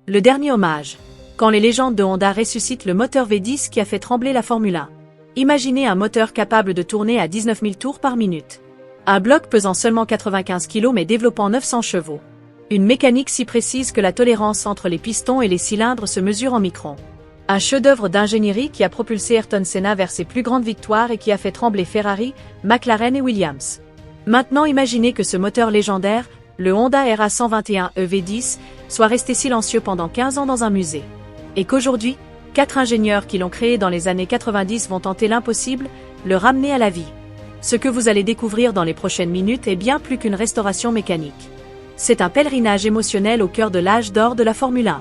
Le dernier hommage. Quand les légendes de Honda ressuscitent le moteur V10 qui a fait trembler la Formule 1. Imaginez un moteur capable de tourner à 19 000 tours par minute. Un bloc pesant seulement 95 kg mais développant 900 chevaux. Une mécanique si précise que la tolérance entre les pistons et les cylindres se mesure en microns. Un chef-d'œuvre d'ingénierie qui a propulsé Ayrton Senna vers ses plus grandes victoires et qui a fait trembler Ferrari, McLaren et Williams. Maintenant imaginez que ce moteur légendaire, le Honda RA121 EV10, soit resté silencieux pendant 15 ans dans un musée. Et qu'aujourd'hui, 4 ingénieurs qui l'ont créé dans les années 90 vont tenter l'impossible, le ramener à la vie. Ce que vous allez découvrir dans les prochaines minutes est bien plus qu'une restauration mécanique. C'est un pèlerinage émotionnel au cœur de l'âge d'or de la Formule 1.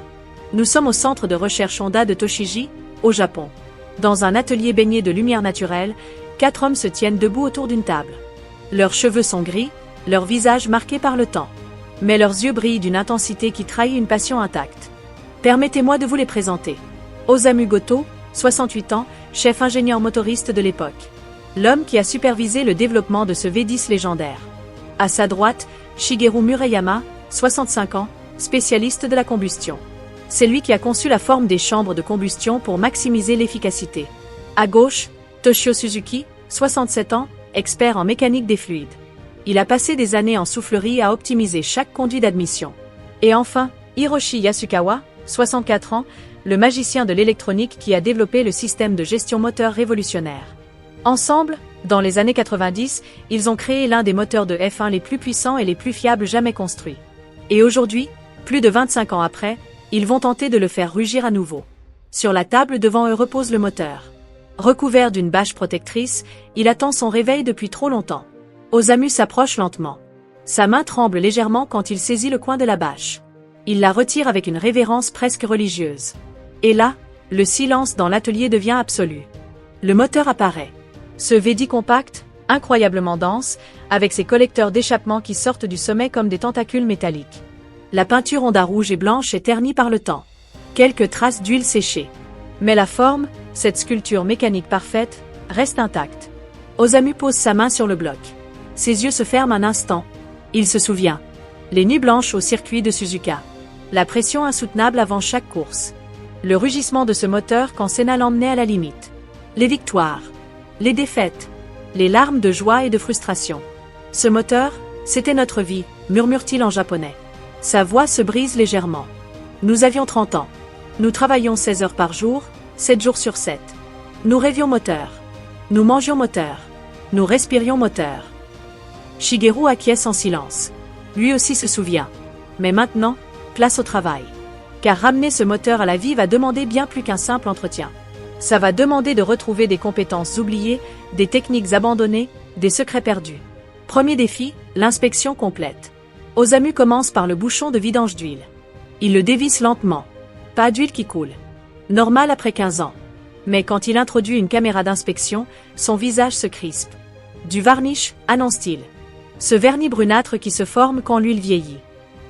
Nous sommes au centre de recherche Honda de Tochigi, au Japon. Dans un atelier baigné de lumière naturelle, 4 hommes se tiennent debout autour d'une table. Leurs cheveux sont gris, leurs visages marqués par le temps. Mais leurs yeux brillent d'une intensité qui trahit une passion intacte. Permettez-moi de vous les présenter. Osamu Goto, 68 ans, chef ingénieur motoriste de l'époque. L'homme qui a supervisé le développement de ce V10 légendaire. À sa droite, Shigeru Murayama, 65 ans, spécialiste de la combustion. C'est lui qui a conçu la forme des chambres de combustion pour maximiser l'efficacité. À gauche, Toshio Suzuki, 67 ans, expert en mécanique des fluides. Il a passé des années en soufflerie à optimiser chaque conduit d'admission. Et enfin, Hiroshi Yasukawa, 64 ans, le magicien de l'électronique qui a développé le système de gestion moteur révolutionnaire. Ensemble, dans les années 90, ils ont créé l'un des moteurs de F1 les plus puissants et les plus fiables jamais construits. Et aujourd'hui, plus de 25 ans après, ils vont tenter de le faire rugir à nouveau. Sur la table devant eux repose le moteur. Recouvert d'une bâche protectrice, il attend son réveil depuis trop longtemps. Osamu s'approche lentement. Sa main tremble légèrement quand il saisit le coin de la bâche. Il la retire avec une révérence presque religieuse. Et là, le silence dans l'atelier devient absolu. Le moteur apparaît. Ce V10 compact, incroyablement dense, avec ses collecteurs d'échappement qui sortent du sommet comme des tentacules métalliques. La peinture Honda rouge et blanche est ternie par le temps. Quelques traces d'huile séchée. Mais la forme, cette sculpture mécanique parfaite, reste intacte. Osamu pose sa main sur le bloc. Ses yeux se ferment un instant. Il se souvient. Les nuits blanches au circuit de Suzuka. La pression insoutenable avant chaque course. Le rugissement de ce moteur quand Senna l'emmenait à la limite. Les victoires. Les défaites. Les larmes de joie et de frustration. Ce moteur, c'était notre vie, murmure-t-il en japonais. Sa voix se brise légèrement. Nous avions 30 ans. Nous travaillions 16 heures par jour, 7 jours sur 7. Nous rêvions moteur. Nous mangions moteur. Nous respirions moteur. Shigeru acquiesce en silence. Lui aussi se souvient. Mais maintenant, place au travail. Car ramener ce moteur à la vie va demander bien plus qu'un simple entretien. Ça va demander de retrouver des compétences oubliées, des techniques abandonnées, des secrets perdus. Premier défi, l'inspection complète. Osamu commence par le bouchon de vidange d'huile. Il le dévisse lentement. Pas d'huile qui coule. Normal après 15 ans. Mais quand il introduit une caméra d'inspection, son visage se crispe. Du varnish, annonce-t-il. Ce vernis brunâtre qui se forme quand l'huile vieillit.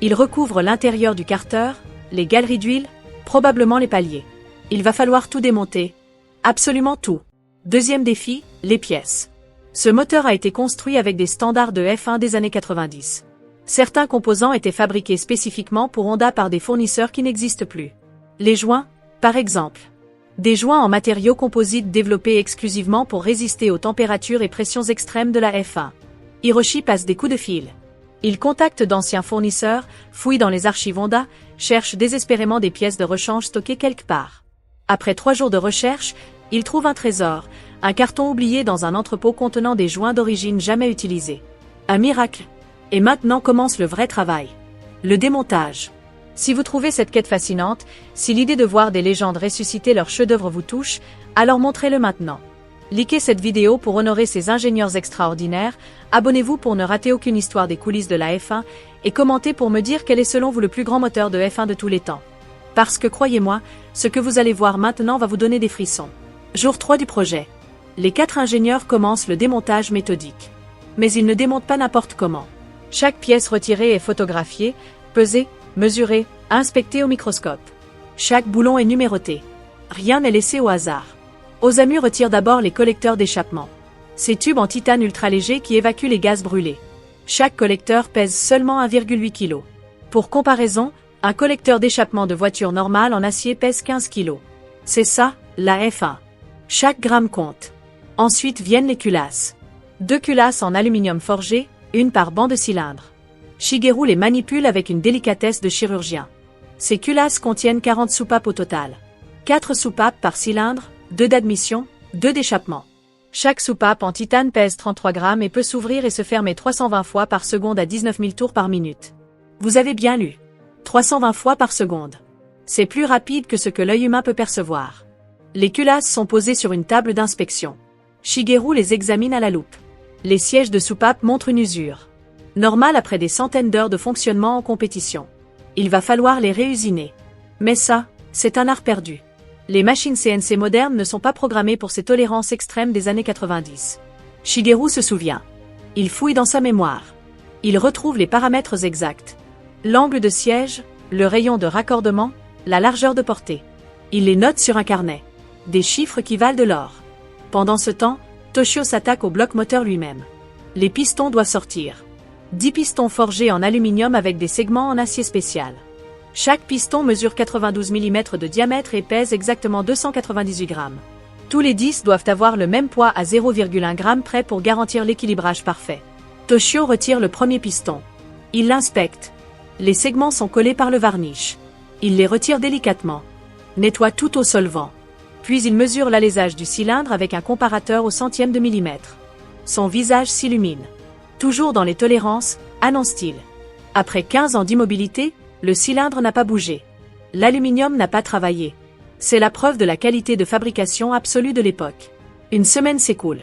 Il recouvre l'intérieur du carter, les galeries d'huile, probablement les paliers. Il va falloir tout démonter. Absolument tout. Deuxième défi, les pièces. Ce moteur a été construit avec des standards de F1 des années 90. Certains composants étaient fabriqués spécifiquement pour Honda par des fournisseurs qui n'existent plus. Les joints, par exemple. Des joints en matériaux composites développés exclusivement pour résister aux températures et pressions extrêmes de la F1. Hiroshi passe des coups de fil. Il contacte d'anciens fournisseurs, fouille dans les archives Honda, cherche désespérément des pièces de rechange stockées quelque part. Après 3 jours de recherche, il trouve un trésor, un carton oublié dans un entrepôt contenant des joints d'origine jamais utilisés. Un miracle. Et maintenant commence le vrai travail. Le démontage. Si vous trouvez cette quête fascinante, si l'idée de voir des légendes ressusciter leur chef-d'œuvre vous touche, alors montrez-le maintenant. Likez cette vidéo pour honorer ces ingénieurs extraordinaires, abonnez-vous pour ne rater aucune histoire des coulisses de la F1, et commentez pour me dire quel est selon vous le plus grand moteur de F1 de tous les temps. Parce que croyez-moi, ce que vous allez voir maintenant va vous donner des frissons. Jour 3 du projet. Les 4 ingénieurs commencent le démontage méthodique. Mais ils ne démontent pas n'importe comment. Chaque pièce retirée est photographiée, pesée, mesurée, inspectée au microscope. Chaque boulon est numéroté. Rien n'est laissé au hasard. Osamu retire d'abord les collecteurs d'échappement. Ces tubes en titane ultra léger qui évacuent les gaz brûlés. Chaque collecteur pèse seulement 1,8 kg. Pour comparaison, Un collecteur d'échappement de voiture normale en acier pèse 15 kg. C'est ça, la F1. Chaque gramme compte. Ensuite viennent les culasses. 2 culasses en aluminium forgé, une par banc de cylindre. Shigeru les manipule avec une délicatesse de chirurgien. Ces culasses contiennent 40 soupapes au total. 4 soupapes par cylindre, 2 d'admission, 2 d'échappement. Chaque soupape en titane pèse 33 grammes et peut s'ouvrir et se fermer 320 fois par seconde à 19 000 tours par minute. Vous avez bien lu. 320 fois par seconde. C'est plus rapide que ce que l'œil humain peut percevoir. Les culasses sont posées sur une table d'inspection. Shigeru les examine à la loupe. Les sièges de soupape montrent une usure. Normal après des centaines d'heures de fonctionnement en compétition. Il va falloir les réusiner. Mais ça, c'est un art perdu. Les machines CNC modernes ne sont pas programmées pour ces tolérances extrêmes des années 90. Shigeru se souvient. Il fouille dans sa mémoire. Il retrouve les paramètres exacts. L'angle de siège, le rayon de raccordement, la largeur de portée. Il les note sur un carnet. Des chiffres qui valent de l'or. Pendant ce temps, Toshio s'attaque au bloc moteur lui-même. Les pistons doivent sortir. 10 pistons forgés en aluminium avec des segments en acier spécial. Chaque piston mesure 92 mm de diamètre et pèse exactement 298 grammes. Tous les 10 doivent avoir le même poids à 0,1 g près pour garantir l'équilibrage parfait. Toshio retire le premier piston. Il l'inspecte. Les segments sont collés par le varnish. Il les retire délicatement. Nettoie tout au solvant. Puis il mesure l'alésage du cylindre avec un comparateur au centième de millimètre. Son visage s'illumine. Toujours dans les tolérances, annonce-t-il. Après 15 ans d'immobilité, le cylindre n'a pas bougé. L'aluminium n'a pas travaillé. C'est la preuve de la qualité de fabrication absolue de l'époque. Une semaine s'écoule.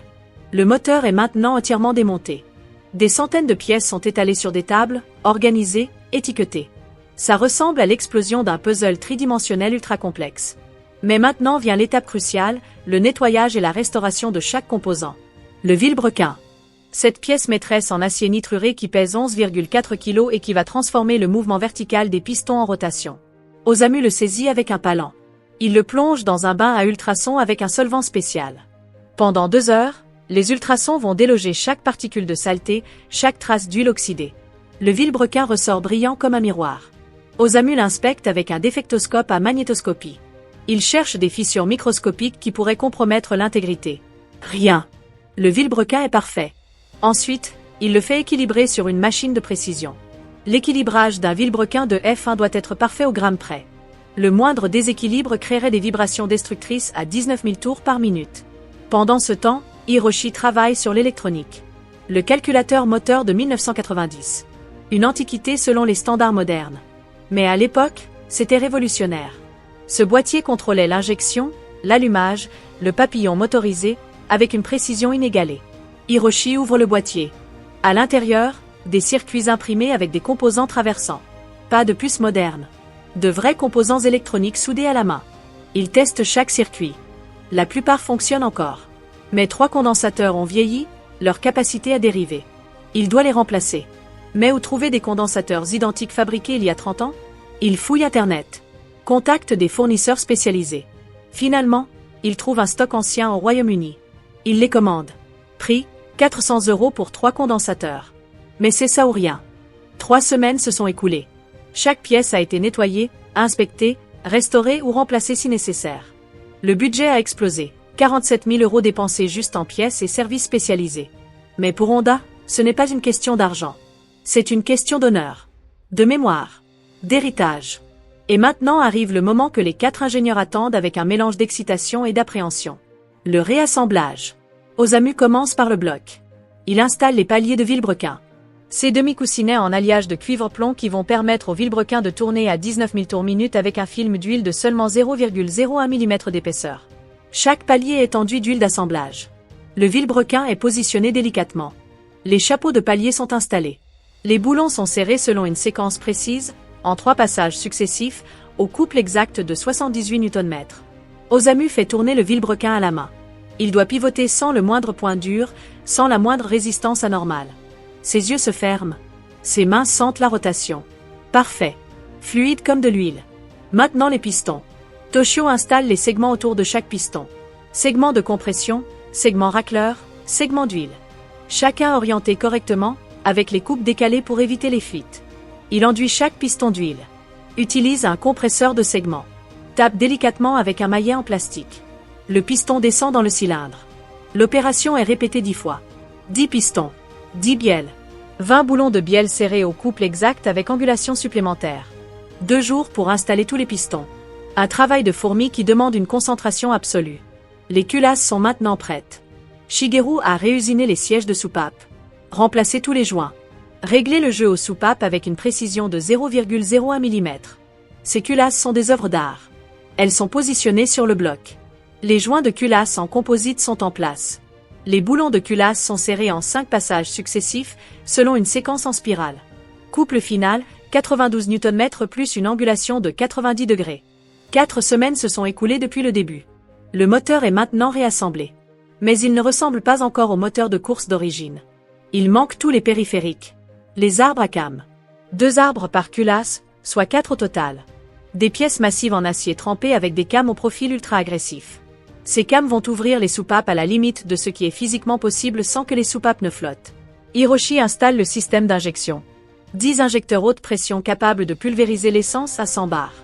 Le moteur est maintenant entièrement démonté. Des centaines de pièces sont étalées sur des tables, organisées, étiquetées. Ça ressemble à l'explosion d'un puzzle tridimensionnel ultra complexe. Mais maintenant vient l'étape cruciale, le nettoyage et la restauration de chaque composant. Le vilebrequin. Cette pièce maîtresse en acier nitruré qui pèse 11,4 kg et qui va transformer le mouvement vertical des pistons en rotation. Osamu le saisit avec un palan. Il le plonge dans un bain à ultrasons avec un solvant spécial. Pendant 2 heures, les ultrasons vont déloger chaque particule de saleté, chaque trace d'huile oxydée. Le vilebrequin ressort brillant comme un miroir. Osamu l'inspecte avec un défectoscope à magnétoscopie. Il cherche des fissures microscopiques qui pourraient compromettre l'intégrité. Rien. Le vilebrequin est parfait. Ensuite, il le fait équilibrer sur une machine de précision. L'équilibrage d'un vilebrequin de F1 doit être parfait au gramme près. Le moindre déséquilibre créerait des vibrations destructrices à 19 000 tours par minute. Pendant ce temps, Hiroshi travaille sur l'électronique. Le calculateur moteur de 1990. Une antiquité selon les standards modernes. Mais à l'époque, c'était révolutionnaire. Ce boîtier contrôlait l'injection, l'allumage, le papillon motorisé, avec une précision inégalée. Hiroshi ouvre le boîtier. À l'intérieur, des circuits imprimés avec des composants traversants. Pas de puces modernes. De vrais composants électroniques soudés à la main. Il teste chaque circuit. La plupart fonctionnent encore. Mais 3 condensateurs ont vieilli, leur capacité a dérivé. Il doit les remplacer. Mais où trouver des condensateurs identiques fabriqués il y a 30 ans? Il fouille Internet. Contacte des fournisseurs spécialisés. Finalement, il trouve un stock ancien au Royaume-Uni. Il les commande. Prix, 400 € pour 3 condensateurs. Mais c'est ça ou rien. 3 semaines se sont écoulées. Chaque pièce a été nettoyée, inspectée, restaurée ou remplacée si nécessaire. Le budget a explosé. 47 000 € dépensés juste en pièces et services spécialisés. Mais pour Honda, ce n'est pas une question d'argent. C'est une question d'honneur, de mémoire, d'héritage. Et maintenant arrive le moment que les 4 ingénieurs attendent avec un mélange d'excitation et d'appréhension. Le réassemblage. Osamu commence par le bloc. Il installe les paliers de vilebrequin. Ces demi-coussinets en alliage de cuivre-plomb qui vont permettre au vilebrequin de tourner à 19 000 tours minute avec un film d'huile de seulement 0,01 mm d'épaisseur. Chaque palier est enduit d'huile d'assemblage. Le vilebrequin est positionné délicatement. Les chapeaux de palier sont installés. Les boulons sont serrés selon une séquence précise, en 3 passages successifs, au couple exact de 78 Nm. Osamu fait tourner le vilebrequin à la main. Il doit pivoter sans le moindre point dur, sans la moindre résistance anormale. Ses yeux se ferment. Ses mains sentent la rotation. Parfait. Fluide comme de l'huile. Maintenant les pistons. Toshio installe les segments autour de chaque piston. Segment de compression, segment racleur, segment d'huile. Chacun orienté correctement, avec les coupes décalées pour éviter les fuites. Il enduit chaque piston d'huile. Utilise un compresseur de segment. Tape délicatement avec un maillet en plastique. Le piston descend dans le cylindre. L'opération est répétée 10 fois. 10 pistons. 10 bielles. 20 boulons de bielle serrés au couple exact avec angulation supplémentaire. 2 jours pour installer tous les pistons. Un travail de fourmi qui demande une concentration absolue. Les culasses sont maintenant prêtes. Shigeru a réusiné les sièges de soupape. Remplacé tous les joints. Réglé le jeu aux soupapes avec une précision de 0,01 mm. Ces culasses sont des œuvres d'art. Elles sont positionnées sur le bloc. Les joints de culasse en composite sont en place. Les boulons de culasse sont serrés en 5 passages successifs, selon une séquence en spirale. Couple final, 92 Nm plus une angulation de 90 degrés. 4 semaines se sont écoulées depuis le début. Le moteur est maintenant réassemblé. Mais il ne ressemble pas encore au moteur de course d'origine. Il manque tous les périphériques. Les arbres à cames. 2 arbres par culasse, soit 4 au total. Des pièces massives en acier trempé avec des cames au profil ultra agressif. Ces cames vont ouvrir les soupapes à la limite de ce qui est physiquement possible sans que les soupapes ne flottent. Hiroshi installe le système d'injection. 10 injecteurs haute pression capables de pulvériser l'essence à 100 bars.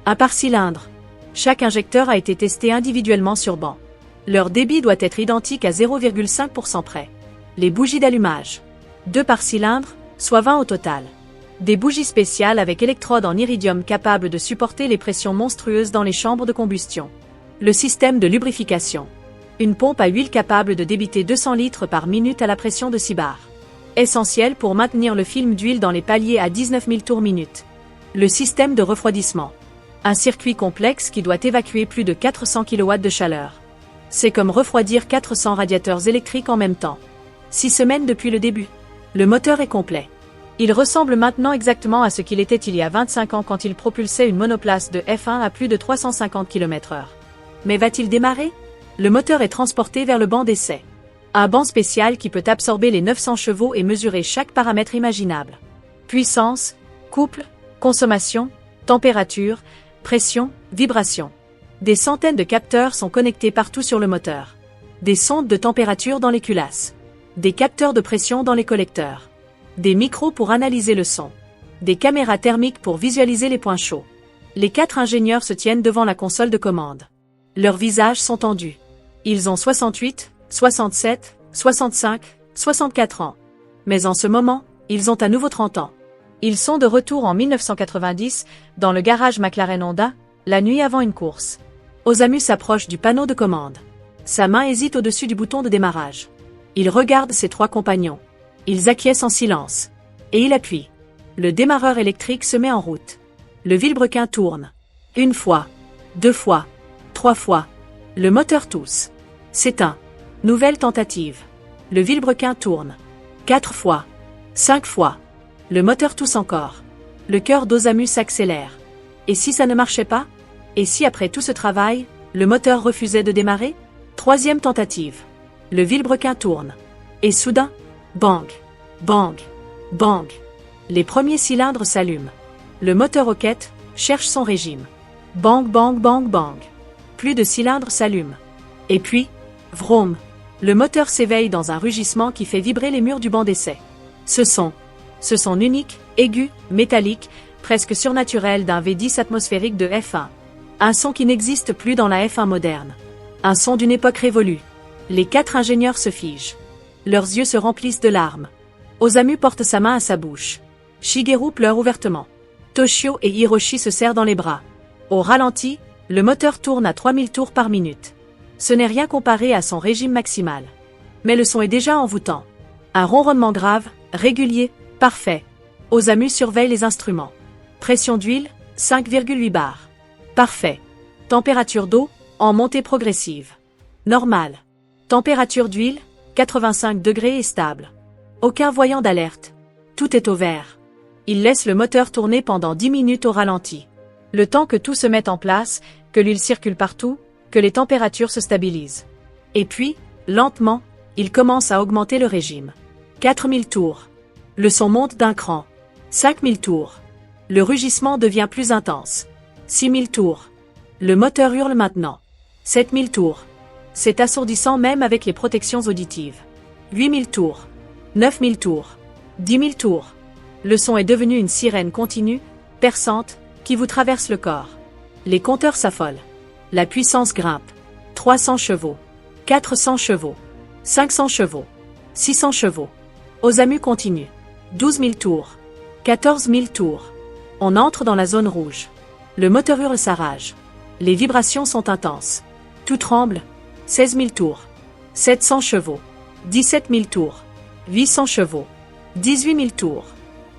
Un par cylindre. Chaque injecteur a été testé individuellement sur banc. Leur débit doit être identique à 0,5% près. Les bougies d'allumage. 2 par cylindre, soit 20 au total. Des bougies spéciales avec électrodes en iridium capables de supporter les pressions monstrueuses dans les chambres de combustion. Le système de lubrification. Une pompe à huile capable de débiter 200 litres par minute à la pression de 6 bars. Essentiel pour maintenir le film d'huile dans les paliers à 19 000 tours minute. Le système de refroidissement. Un circuit complexe qui doit évacuer plus de 400 kW de chaleur. C'est comme refroidir 400 radiateurs électriques en même temps. 6 semaines depuis le début. Le moteur est complet. Il ressemble maintenant exactement à ce qu'il était il y a 25 ans quand il propulsait une monoplace de F1 à plus de 350 km/h. Mais va-t-il démarrer? Le moteur est transporté vers le banc d'essai. Un banc spécial qui peut absorber les 900 chevaux et mesurer chaque paramètre imaginable. Puissance, couple, consommation, température, pression, vibration. Des centaines de capteurs sont connectés partout sur le moteur. Des sondes de température dans les culasses. Des capteurs de pression dans les collecteurs. Des micros pour analyser le son. Des caméras thermiques pour visualiser les points chauds. Les 4 ingénieurs se tiennent devant la console de commande. Leurs visages sont tendus. Ils ont 68, 67, 65, 64 ans. Mais en ce moment, ils ont à nouveau 30 ans. Ils sont de retour en 1990, dans le garage McLaren Honda, la nuit avant une course. Osamu s'approche du panneau de commande. Sa main hésite au-dessus du bouton de démarrage. Il regarde ses 3 compagnons. Ils acquiescent en silence. Et il appuie. Le démarreur électrique se met en route. Le vilebrequin tourne. 1 fois. 2 fois. 3 fois. Le moteur tousse. S'éteint. Nouvelle tentative. Le vilebrequin tourne. 4 fois. 5 fois. Le moteur tousse encore. Le cœur d'Osamu s'accélère. Et si ça ne marchait pas? Et si après tout ce travail, le moteur refusait de démarrer? 3e tentative. Le vilebrequin tourne. Et soudain, bang, bang, bang. Les premiers cylindres s'allument. Le moteur roquette cherche son régime. Bang, bang, bang, bang. Plus de cylindres s'allument. Et puis, vroom. Le moteur s'éveille dans un rugissement qui fait vibrer les murs du banc d'essai. Ce son unique, aigu, métallique, presque surnaturel d'un V10 atmosphérique de F1. Un son qui n'existe plus dans la F1 moderne. Un son d'une époque révolue. Les 4 ingénieurs se figent. Leurs yeux se remplissent de larmes. Osamu porte sa main à sa bouche. Shigeru pleure ouvertement. Toshio et Hiroshi se serrent dans les bras. Au ralenti, le moteur tourne à 3000 tours par minute. Ce n'est rien comparé à son régime maximal. Mais le son est déjà envoûtant. Un ronronnement grave, régulier, parfait. Osamu surveille les instruments. Pression d'huile, 5,8 bars. Parfait. Température d'eau, en montée progressive. Normale. Température d'huile, 85 degrés et stable. Aucun voyant d'alerte. Tout est au vert. Il laisse le moteur tourner pendant 10 minutes au ralenti. Le temps que tout se mette en place, que l'huile circule partout, que les températures se stabilisent. Et puis, lentement, il commence à augmenter le régime. 4000 tours. Le son monte d'un cran. 5000 tours. Le rugissement devient plus intense. 6000 tours. Le moteur hurle maintenant. 7000 tours. C'est assourdissant même avec les protections auditives. 8000 tours. 9000 tours. 10 000 tours. Le son est devenu une sirène continue, perçante, qui vous traverse le corps. Les compteurs s'affolent. La puissance grimpe. 300 chevaux. 400 chevaux. 500 chevaux. 600 chevaux. Osamu continue. 12 000 tours. 14 000 tours. On entre dans la zone rouge. Le moteur hurle sa rage. Les vibrations sont intenses. Tout tremble. 16 000 tours. 700 chevaux. 17 000 tours. 800 chevaux. 18 000 tours.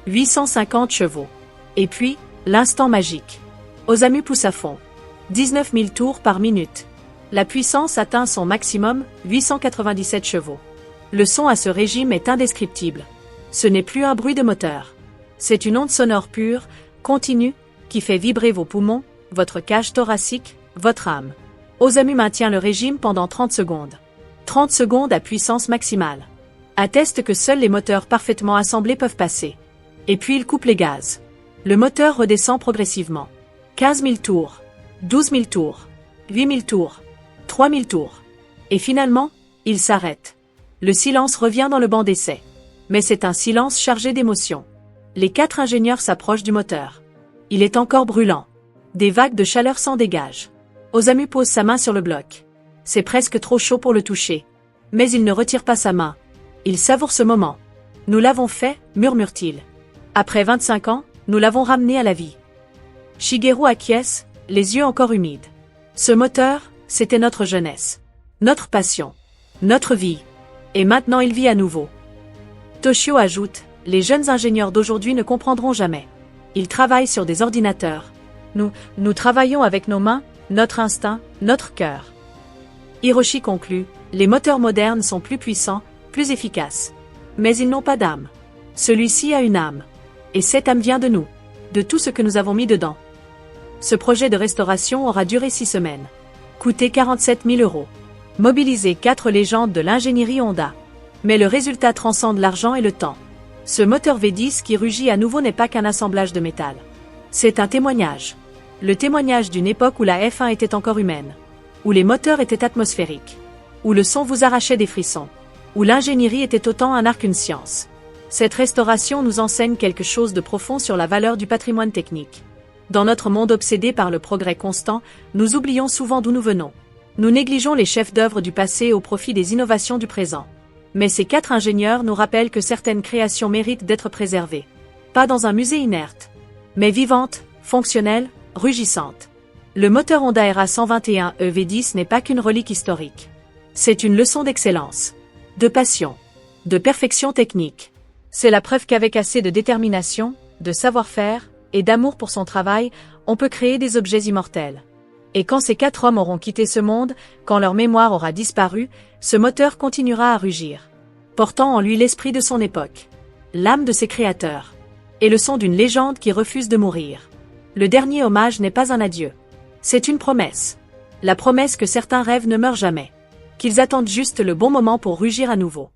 850 chevaux. Et puis, l'instant magique. Osamu pousse à fond. 19 000 tours par minute. La puissance atteint son maximum, 897 chevaux. Le son à ce régime est indescriptible. Ce n'est plus un bruit de moteur. C'est une onde sonore pure, continue, qui fait vibrer vos poumons, votre cage thoracique, votre âme. Osamu maintient le régime pendant 30 secondes. 30 secondes à puissance maximale. Atteste que seuls les moteurs parfaitement assemblés peuvent passer. Et puis il coupe les gaz. Le moteur redescend progressivement. 15 000 tours. 12 000 tours. 8 000 tours. 3 000 tours. Et finalement, il s'arrête. Le silence revient dans le banc d'essai. Mais c'est un silence chargé d'émotions. Les 4 ingénieurs s'approchent du moteur. Il est encore brûlant. Des vagues de chaleur s'en dégagent. Osamu pose sa main sur le bloc. C'est presque trop chaud pour le toucher. Mais il ne retire pas sa main. Il savoure ce moment. Nous l'avons fait, murmure-t-il. Après 25 ans, nous l'avons ramené à la vie. Shigeru acquiesce, les yeux encore humides. Ce moteur, c'était notre jeunesse. Notre passion. Notre vie. Et maintenant il vit à nouveau. Toshio ajoute, les jeunes ingénieurs d'aujourd'hui ne comprendront jamais. Ils travaillent sur des ordinateurs. Nous travaillons avec nos mains, notre instinct, notre cœur. Hiroshi conclut, les moteurs modernes sont plus puissants, plus efficaces. Mais ils n'ont pas d'âme. Celui-ci a une âme. Et cette âme vient de nous. De tout ce que nous avons mis dedans. Ce projet de restauration aura duré 6 semaines. Coûté 47 000 €. Mobilisé 4 légendes de l'ingénierie Honda. Mais le résultat transcende l'argent et le temps. Ce moteur V10 qui rugit à nouveau n'est pas qu'un assemblage de métal. C'est un témoignage. Le témoignage d'une époque où la F1 était encore humaine. Où les moteurs étaient atmosphériques. Où le son vous arrachait des frissons. Où l'ingénierie était autant un art qu'une science. Cette restauration nous enseigne quelque chose de profond sur la valeur du patrimoine technique. Dans notre monde obsédé par le progrès constant, nous oublions souvent d'où nous venons. Nous négligeons les chefs d'œuvre du passé au profit des innovations du présent. Mais ces 4 ingénieurs nous rappellent que certaines créations méritent d'être préservées. Pas dans un musée inerte, mais vivantes, fonctionnelles, rugissantes. Le moteur Honda RA121 EV10 n'est pas qu'une relique historique. C'est une leçon d'excellence, de passion, de perfection technique. C'est la preuve qu'avec assez de détermination, de savoir-faire et d'amour pour son travail, on peut créer des objets immortels. Et quand ces 4 hommes auront quitté ce monde, quand leur mémoire aura disparu, ce moteur continuera à rugir, portant en lui l'esprit de son époque, l'âme de ses créateurs, et le son d'une légende qui refuse de mourir. Le dernier hommage n'est pas un adieu. C'est une promesse. La promesse que certains rêves ne meurent jamais. Qu'ils attendent juste le bon moment pour rugir à nouveau.